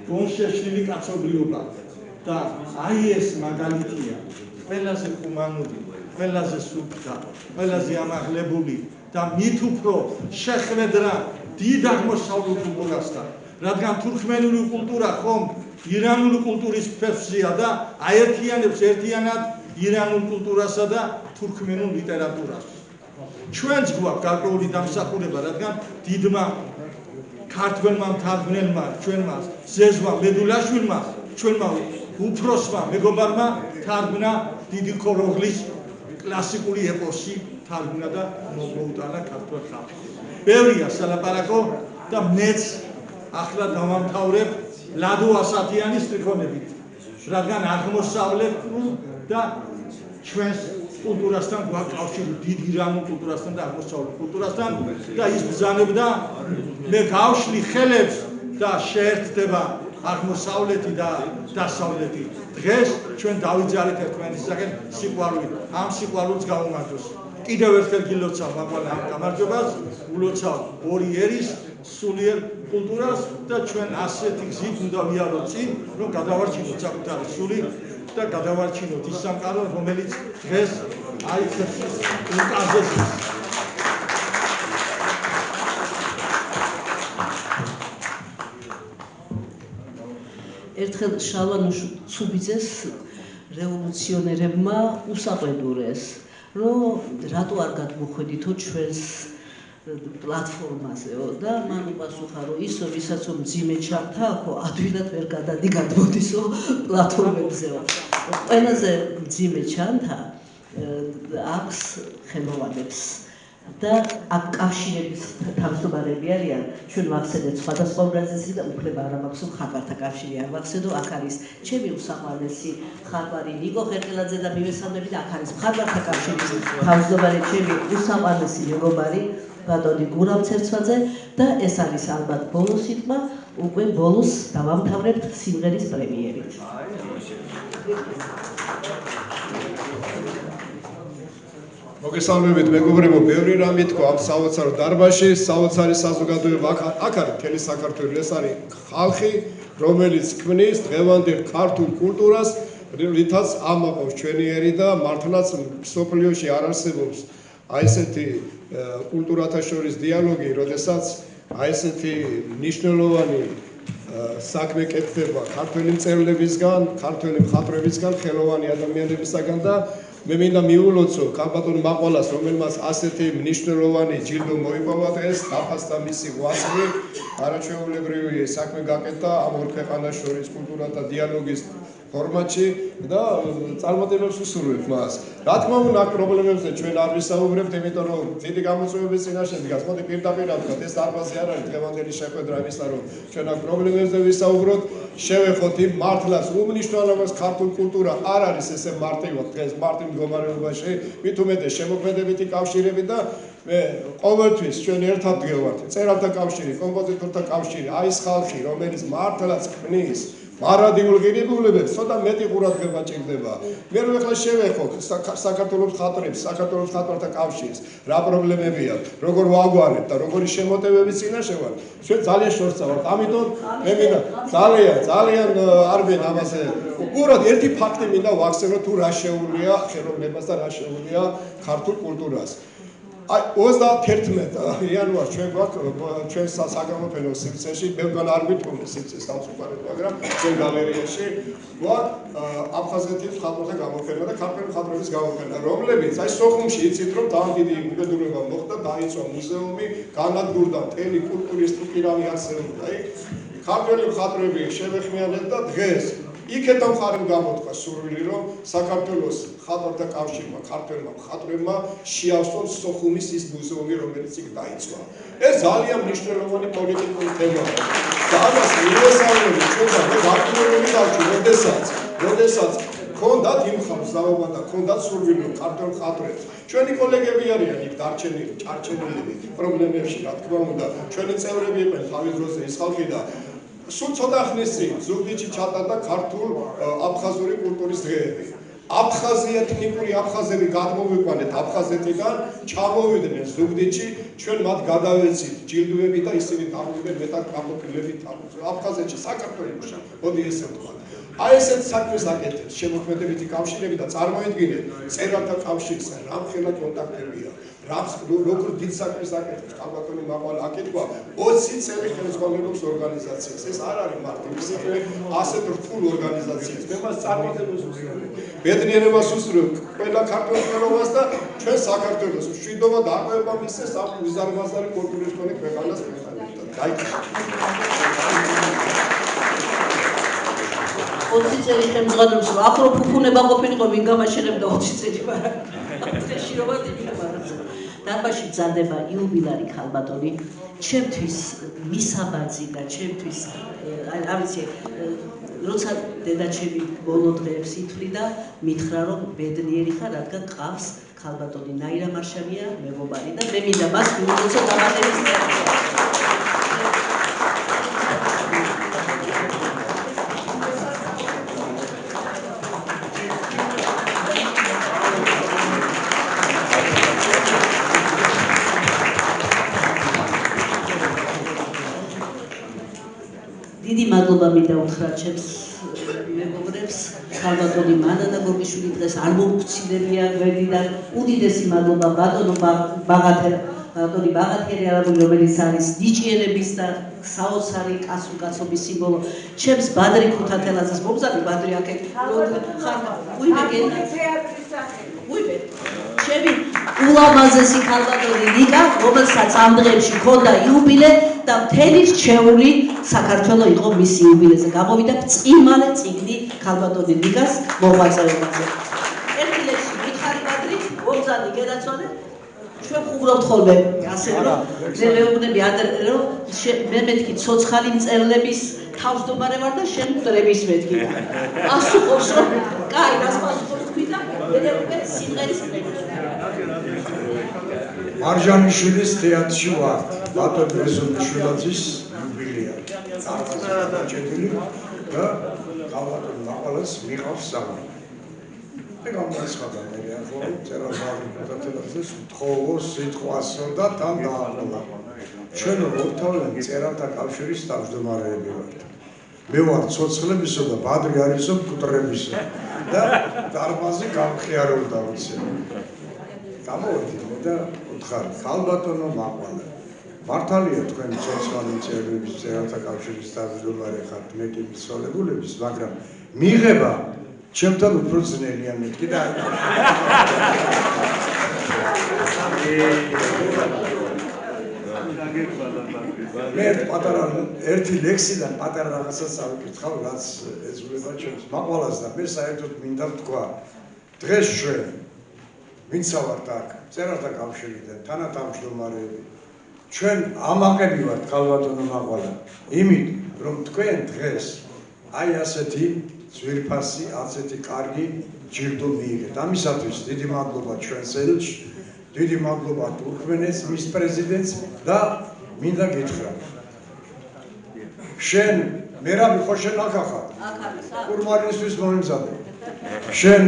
გონშეშლილი კაცობრიობა და აი ეს მაგალითია ყველაზე ჰუმანური, ყველაზე სუფთა, ყველაზე ამაღლებული და მით უფრო შეხვედრა დიდ აღმოსავლურ კულტურასთან, რადგან თურქმენული კულტურა ხომ ირანული კულტურის ფესვია და აერთიანებს ერთიანად ირანულ კულტურასა და თურქმენულ ლიტერატურას. ჩვენც გვაქვს გარკვეული დამსახურება, რადგან დიდმა ქართველმა მთარგმნელმა ჩვენმა ზეზვა მედულაშვილმა ჩვენმა უფროსმა მეგობარმა თარგმნა დიდი ქოროღლის კლასიკური ეპოსი თარგმნა და მოუტანა ქართველ ხალხს. ბევრია სალაპარაკო და მეც ახლა დავამთავრებ ლადო ასათიანის ტრიქონებით, რადგან აღმოსავლეთ და ჩვენს კულტურასთან გვაქვს კავშირი დიდ ირანულ კულტურასთან და აღმოსავლეთ კულტურასთან და ის ბრძანებდა მე გავშლი ხელებს და შეერთდება აღმოსავლეთი და დასავლეთი. დღეს ჩვენ დავიძარით ერთმანეთისაგან სიყვარული, ამ სიყვარულს გავუმართოს. კიდევ ერთხელ გილოცავ მაპალა ამ გამარჯვებას, ულოცავ ორი ერის სულიერ კულტურას და ჩვენ ასეთი გზით უნდა ვიაროთ წინ, რომ გადავარჩინოთ საკუთარი სული და გადავარჩინოთ ის სამყარო, რომელიც დღეს აი ხერხის უკანზე ზის. ერთხელ შალვა ცუბიძეს რევოლუციონერებმა უსაყვედურეს, რომ რატო არ გადმოხვედითო ჩვენს პლატფორმაზეო და მან უპასუხა რომ ისო ვისაც მძიმე ჩართაო ადვილად ვერ გადადი გადმოდისო პლატფორმებზეო. ყველაზე მძიმე ჩანთა აქვს ხელოვანებს და აქ კავშირების თავმჯდომარეები არიან. ჩვენ ვახსენეთ სხვადასხვა ორგანიზაციები და უფლება არ მაქვს ხალხთა კავშირი არ ვახსენო. აქ არის ჩემი უსაყვარლესი ხალხარი ნიკო ხერყელაძე და მივესალმები და აქ არის ხალხთა კავშირის თავმჯდომარე ჩემი უსაყვარლესი მეგობარი ბატონი გურამ ცერცვაძე და ეს არის ალბათ ბოლო სიტყვა, უკვე ბოლოს დავამთავრებთ სიმღერის პრემიერით. მოგესალმებით მეგობრებო, ბევრი რამე თქვა ამ საოცარ დარბაზში, საოცარი საზოგადოება აქ არის მთელი საქართველოს, ეს არის ხალხი, რომელიც ქმნის დღევანდელ ქართულ კულტურას, რითაც ამაყობს ჩვენი ერი და მართლაც სოფლიოში არ არსებობს აი ესეთი კულტურათა შორის დიალოგი, როდესაც აი ესეთი მნიშვნელოვანი საქმე კეთდება ქართველი მწერლებისგან, ქართველი მხატვრებისგან, ხელოვანი ადამიანებისგან და მე მინდა მიულოცო ქალბატონ მაყვალას, რომელმაც ასეთი მნიშვნელოვანი ჯილდო მოიპოვა დღეს, დაფასდა მისი ღვაწლი, არაჩვეულებრივი საქმე გაკეთა ამ ორ ქვეყანას შორის კულტურათა დიალოგის ფორმატში და წარმატებებს უსურვებ მას. Რა თქმა უნდა, აქ პრობლემებზე ჩვენ არ ვისაუბრებთ, იმიტომ რომ დიდი გამოწვევების წინაშე დგას. მოდი პირდაპირ ვთქვათ, ეს დარბაზი არ არის დღევანდელი შეხვედრა იმისა, რომ ჩვენ აქ პრობლემებზე ვისაუბროთ, შევეხოთ იმ მართლაც, უმნიშვნელოვანეს ქართულ კულტურა არ არის ესე მარტივად დღეს მარტივ მდგომარეობაში, მით უმეტეს შემოქმედებითი კავშირები და მე ყოველთვის ჩვენ ერთად ვდგევართ. მწერალთა კავშირი, კომპოზიტორთა კავშირი, აი ეს ხალხი, რომელიც მართლაც ქმნის მარადიულ ღირებულებებს, ცოტა მეტი ყურადღება ჭირდება. მე რომ ახლა შევეხოთ საქართველოს მხატვრებს, საქართველოს მხატვართა კავშირს, რა პრობლემები აქვს, როგორ ვაგვარებთ და როგორი შემოტევების წინაშე ვართ, ჩვენ ძალიან შორსა ვართ. ამიტომ მე მინდა ძალიან არ ვენ ამაზე. უბრალოდ ერთი ფაქტი მინდა ვახსენო თუ რა შეუულია ხელოვნებას და რა შეუულია ქართულ კულტურას. აი 31 იანვარს ჩვენ გვაქვს ჩვენ საგამოფენო სივრცეში, ბევრგან არ გვითხოვნა სივრცეს დავწუხარეთ, მაგრამ ჩვენ გალერეაში გვაქვს აფხაზეთის მხატვართა გამოფენა და ქართველი მხატვრების გამოფენა, რომლებიც აი სოხუმში იცით რომ ძალიან დიდი უბედურება მოხდა, დაიწვა მუზეუმი, განადგურდა მთელი კულტურისტული პირამი არსებობდა. აი ქართველი მხატვრები შევეხმიანეთ და დღეს იქეთა მხარემ გამოთქვა სურვილი, რომ საქართველოს მხატვართა კავშირმა, ქართველმა მხატვრებმა შეავსონ სოხუმის ის მუზეუმი, რომელიც იქ დაიწვა. ეს ძალიან მნიშვნელოვანი პოლიტიკური თემაა. და ამას მიესალმები ჩვენ და მე ვაკილობები დავჭი, როდესაც ქონდათ იმ ხალხსაობა და ქონდათ სურვილი ქართველ მხატვრებს. ჩვენი კოლეგები არიან იქ დარჩენილი, ჭარჩენილები პრობლემებში, რა თქმა უნდა, ჩვენი წევრები იყვნენ თავის დროზე ის ხალხი და სულ ცოტა ხნის წინ ზუგდიდში ჩატარდა ქართულ აფხაზური კულტურის დღეები. აფხაზია ეთნიკური აფხაზები გადმოვიყვანეთ აფხაზეთიდან, ჩამოვიდნენ ზუგდიდში, ჩვენ მათ გადავეცით ჯილდოები და ისინი დამოვიდნენ მეტად კაპიტულებით აფხაზეთში, საქართველოში. მოდი ესე ვთქვა. აი ესეთ საქმეს აკეთებს შემოქმედებითი კავშირები და წარმოიდგინეთ მწერალთა კავშირს რამხელა კონტაქტებია. როგორ დიდ საქმეს აკეთებს ქალბატონი მაყვალა აკეთვა 20 წელი ხელმძღვანელობს ორგანიზაციას. ეს არ არის მარტივი საქმე, ასეთ რთულ ორგანიზაციას. მე მას წარმატებას უსურვებ. ბედნიერებას უსურვებ ყველა ქართულ ხელოვნებას და ჩვენ საქართველოს მშვიდობა და აყვება მისცეს ამ უზარმაზარი კულტურის მქონე ქვეყანას მეხანებთან. გაიგეთ. 20 წელი ხელმძღვანელობს, ახლო ფუფუნება ყოფილიყო, ვინ გამაშენებდა 20 წელი, მაგრამ დღეში რომ ვადიდება. დარბაზში მზადდება იუბილარი ქალბატონი, ჩემთვის მისაბაძი და ჩემთვის არ ვიცი, როცა დედაჩემი ბოლო დღეებს ითვლიდა, მითხრა რომ ბედნიერი ხარ, რადგან ყავს ქალბატონი ნაირა მარშავია მეგობარი და მე მინდა მას მიულოცო დამატების წერტილი. დიდი მადლობა მინდა უთხრა ჩემს მეგობრებს, ქალბატონი მანანა გოგიშვილი დღეს არ მომქცინებია გვერდიდან. უდიდესი მადლობა ბატონო ბაღათერი არაბული, რომელიც არის ნიჭიერების და საოცარი კაცობის სიმბოლო. ჩემს ბადრი ქუთათელაძეს მომზადი, ბადრი აქ უიბე ჩემი ულამაზესი ქალბატონი ნიკა, რომელსაც ამ დღეებში ჰქონდა იუბილე და მთელი რჩეული საქართველო იყო მის იუბილეზე. გამოვიდა ბრწყინვალე წიგნი ქალბატონი ნიკას მოღვაწეობაზე. ერთი ლექსი მიხარი ბადრი მომზადი გედაცვალე. ჩვენ ხუბრობთ ხოლმე ასე რომ მე მეუბნები რომ მე მეთქი ცოცხალი მწერლების თავმჯდომარე ვარ და შენ მწერების მეთქი. ასუყობს რომ კაი რას პასუხობს თქვი და მე უკვე სიმღერის მარჯანიშვილის თეატრში ვარ, ბატონ რეზონიშვილაძის იუბილეა. წარწერა და ქალბატონ მაყვალას მიყავს საღამო. მე გამოსხადა მე ახლა წერა ზაღი თხოვოს სიტყვასო და თან დააყოლა. ჩვენ როთავენ წერალთა კავშირის თავმჯდომარეები ვართ. მე ვარ ცოცხლებისა და ბადრი არისო ფუტრებისა და დარბაზი გამხიარებდა ვიცი. გამოვედი და გითხარ, ქალბატონო მაყვალე. მართალია თქვენ ცოცხალი მწერლების მწერალთა კავშირის თავმჯდომარე ხართ, მე კი მიცვალებულების, მაგრამ მიღება ჩემთან უფრო ძნელია მეთქი და მე პატარა ერთი ლექსიდან პატარა რაღაცას ავიკითხავ, რაც ეძულება ჩემს მაყვალას და მე საერთოდ მინდა ვთქვა, დღეს ჩვენ ვინც ვართ აქ, მწერალთა კავშირიდან, თანათავმჯდომარეები, ჩვენ ამაყები ვართ ქალბატონო მაყვალა, იმით, რომ თქვენ დღეს აი ასეთი ძვირფასი, ასეთი კარგი ჯილდო მიიღეთ. ამისათვის დიდი მადლობა ჩვენს ელჩს, დიდი მადლობა თურქმენეთს, მის პრეზიდენტს და მინდა გითხრა. შენ მერაბი ხო შენ აქ ახარ? აქ არის. კურმარისთვის მომიმზადე. შენ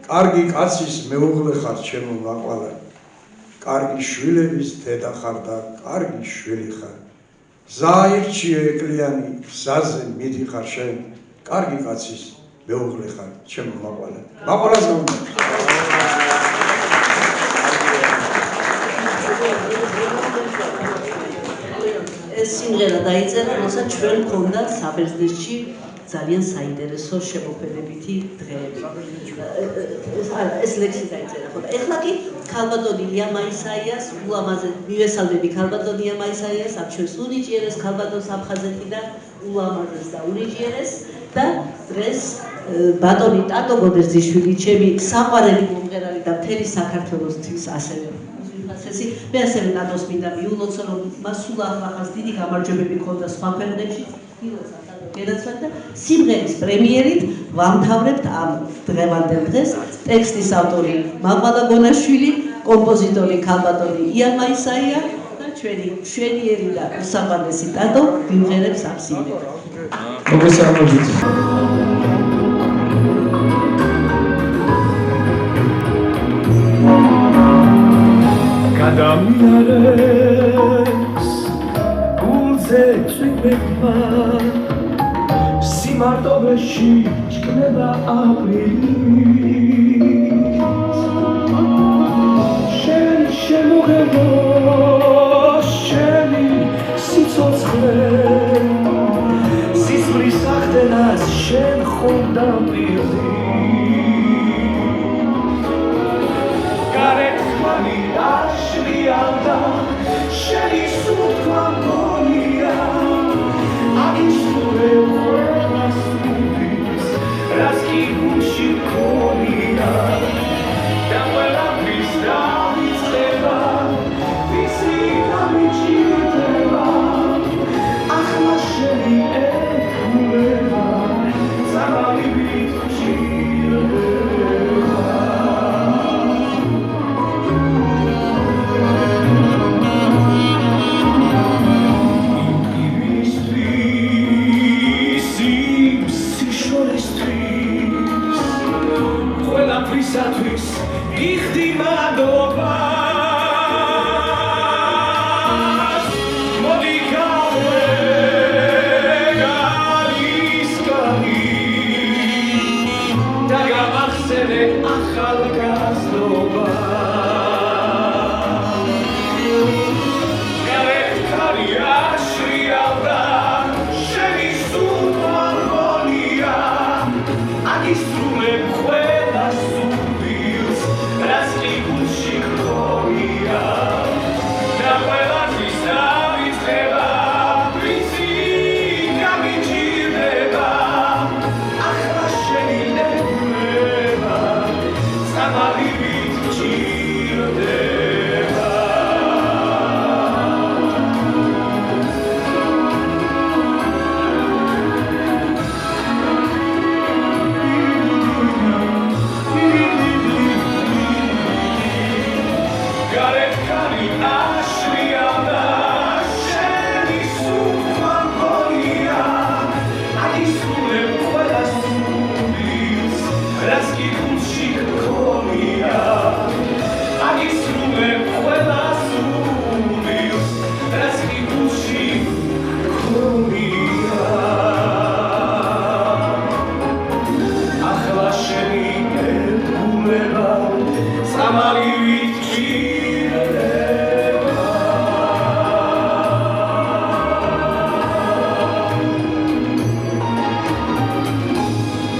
კარგი კაცის მეუღლე ხარ ჩემო მაყვალა. კარგი შვილების დედა ხარ და კარგი შვილი ხარ. ზაირჩიე ეკლიანი გზაზე მიდიხარ შენ. კარგი კაცის მეუღლე ხარ ჩემო მაყვალა. მაყვალას გაუნდა. ეს სიმღერა დაიწერა, როცა ჩვენ მქონდა საბერძნეთში ძალიან საინტერესო შემოქმედებითი დღეები. ეს ლექსი დაიწერა ხო და ეხლა კი ქალბატონი იამა ისაიას, ულამაზე მივესალმები ქალბატონი იამა ისაიას, აქ ჩვენს უნიჭიერეს ქალბატონს აფხაზეთიდან, ულამაზეს და უნიჭიერეს და დღეს ბატონი ტატო გოდერძიშვილი, ჩემი საყვარელი მომღერალი და მთელი საქართველოსთვის ასევე მე ასევე ნატოს მინდა მიულოცო, რომ მას სულ ახლა დიდი გამარჯვებები ჰქონდა სხვა ქვეყნებში, გენაცვლად და სიმღერის პრემიერით ვამთავრებთ ამ დღევანდელ დღეს. ტექსტის ავტორი მაყვალა გონაშვილი, კომპოზიტორი ქალბატონი იამა ისაია და ჩვენი მშვენიერი და უსაყვარლესი ტატო ვიმღერებს ამ სიმღერას. მოგესალმებით. Გადამიარეს გულზე წვიმება სიმარტოვეში ჭკნება აპრილი შენ შემოღებო შენი სიცოცხლე სისხლის ახდენას შენ ხომ დამპირდი Alda, sheni sutva monia, agisure buenas nubes, raskinushi konia, damuela pista misleva, visita michiteva, achla sheni ekuleva, zavali bitchi.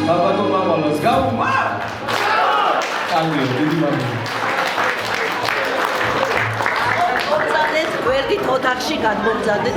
ხალბატო მამალას გაუმა კარგი დიდი მადლობა მომზადეთ გვერდით ოთახში გადმომზადეთ